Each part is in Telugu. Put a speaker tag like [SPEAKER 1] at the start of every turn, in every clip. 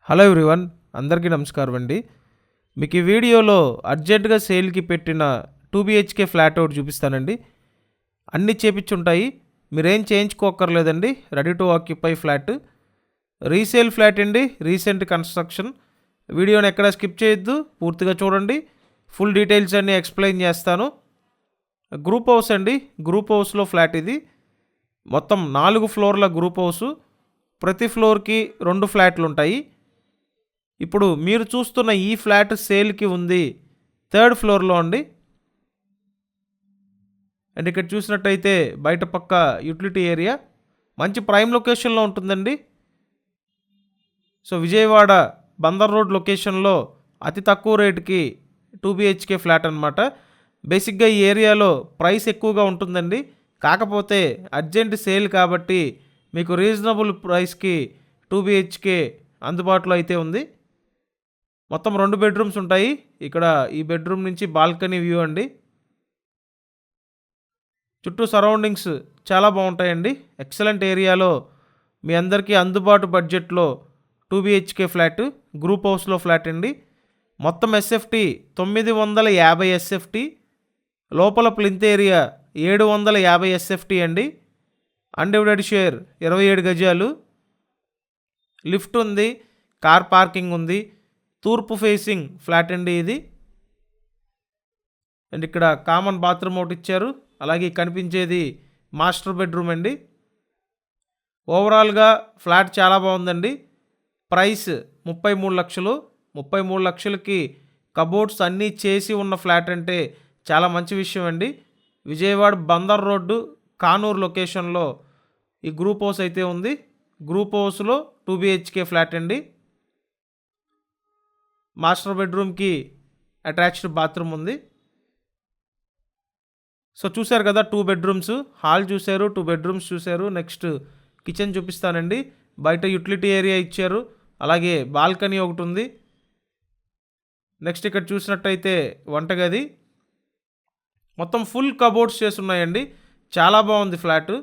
[SPEAKER 1] హలో ఎవ్రీవన్, అందరికీ నమస్కారం అండి. మీకు ఈ వీడియోలో అర్జెంటుగా సేల్కి పెట్టిన 2 BHK ఫ్లాట్ ఒకటి చూపిస్తానండి. అన్నీ చేపించుంటాయి, మీరేం చేయించుకోక్కర్లేదండి. Ready to occupy flat, resale flat అండి, రీసెంట్ కన్స్ట్రక్షన్. వీడియోని ఎక్కడ స్కిప్ చేయొద్దు, పూర్తిగా చూడండి. ఫుల్ డీటెయిల్స్ అన్నీ ఎక్స్ప్లెయిన్ చేస్తాను. గ్రూప్ హౌస్ అండి, గ్రూప్ హౌస్లో ఫ్లాట్ ఇది. మొత్తం 4 ఫ్లోర్ల గ్రూప్ హౌసు. ప్రతి ఫ్లోర్కి 2 ఫ్లాట్లు ఉంటాయి. ఇప్పుడు మీరు చూస్తున్న ఈ ఫ్లాట్ సేల్కి ఉంది 3rd ఫ్లోర్లో అండి. అండ్ ఇక్కడ చూసినట్టయితే బయట పక్క యూటిలిటీ ఏరియా మంచి ప్రైమ్ లొకేషన్లో ఉంటుందండి. సో విజయవాడ బందర్ రోడ్ లొకేషన్లో అతి తక్కువ రేటుకి 2 BHK ఫ్లాట్ అనమాట. బేసిక్గా ఈ ఏరియాలో ప్రైస్ ఎక్కువగా ఉంటుందండి, కాకపోతే అర్జెంట్ సేల్ కాబట్టి మీకు రీజనబుల్ ప్రైస్కి 2 BHK అందుబాటులో అయితే ఉంది. మొత్తం 2 బెడ్రూమ్స్ ఉంటాయి. ఇక్కడ ఈ బెడ్రూమ్ నుంచి బాల్కనీ వ్యూ అండి. చుట్టూ సరౌండింగ్స్ చాలా బాగుంటాయండి. ఎక్సలెంట్ ఏరియాలో మీ అందరికీ అందుబాటు బడ్జెట్లో 2 BHK ఫ్లాట్, గ్రూప్ హౌస్లో ఫ్లాట్ అండి. మొత్తం SFT 950 SFT, లోపల ప్లింత్ ఏరియా 750 SFT అండి. అన్డివైడెడ్ షేర్ 27 గజాలు. లిఫ్ట్ ఉంది, కార్ పార్కింగ్ ఉంది. తూర్పు ఫేసింగ్ ఫ్లాట్ అండి ఇది. అండ్ ఇక్కడ కామన్ బాత్రూమ్ ఒకటి ఇచ్చారు. అలాగే కనిపించేది మాస్టర్ బెడ్రూమ్ అండి. ఓవరాల్గా ఫ్లాట్ చాలా బాగుందండి. ప్రైస్ 33 లక్షలు. 33 లక్షలకి కబోర్డ్స్ అన్నీ చేసి ఉన్న ఫ్లాట్ అంటే చాలా మంచి విషయం అండి. విజయవాడ బందర్ రోడ్డు కానూరు లొకేషన్లో ఈ గ్రూప్ హౌస్ అయితే ఉంది. గ్రూప్ హౌస్లో 2 BHK ఫ్లాట్ అండి. మాస్టర్ బెడ్రూమ్కి అటాచ్డ్ బాత్రూమ్ ఉంది. సో చూశారు కదా, 2 బెడ్రూమ్స్, హాల్ చూశారు, 2 బెడ్రూమ్స్ చూశారు. నెక్స్ట్ కిచెన్ చూపిస్తానండి. బయట యూటిలిటీ ఏరియా ఇచ్చారు, అలాగే బాల్కనీ ఒకటి ఉంది. నెక్స్ట్ ఇక్కడ చూసినట్టయితే వంటగది. మొత్తం ఫుల్ కబోర్డ్స్ చేసి ఉన్నాయండి. చాలా బాగుంది ఫ్లాట్.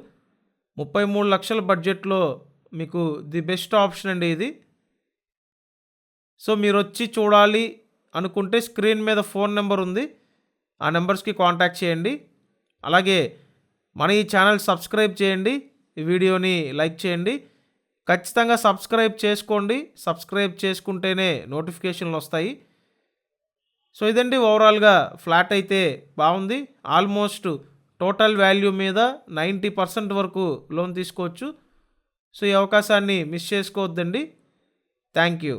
[SPEAKER 1] 33 లక్షల బడ్జెట్లో మీకు ది బెస్ట్ ఆప్షన్ అండి ఇది. సో మీరు వచ్చి చూడాలి అనుకుంటే స్క్రీన్ మీద ఫోన్ నెంబర్ ఉంది, ఆ నెంబర్స్కి కాంటాక్ట్ చేయండి. అలాగే మన ఈ ఛానల్ సబ్స్క్రైబ్ చేయండి, ఈ వీడియోని లైక్ చేయండి. ఖచ్చితంగా సబ్స్క్రైబ్ చేసుకోండి. సబ్స్క్రైబ్ చేసుకుంటేనే నోటిఫికేషన్లు వస్తాయి. సో ఇదండి, ఓవరాల్గా ఫ్లాట్ అయితే బాగుంది. ఆల్మోస్ట్ టోటల్ వాల్యూ మీద 90% వరకు లోన్ తీసుకోవచ్చు. సో ఈ అవకాశాన్ని మిస్ చేసుకోవద్దండి. Thank you.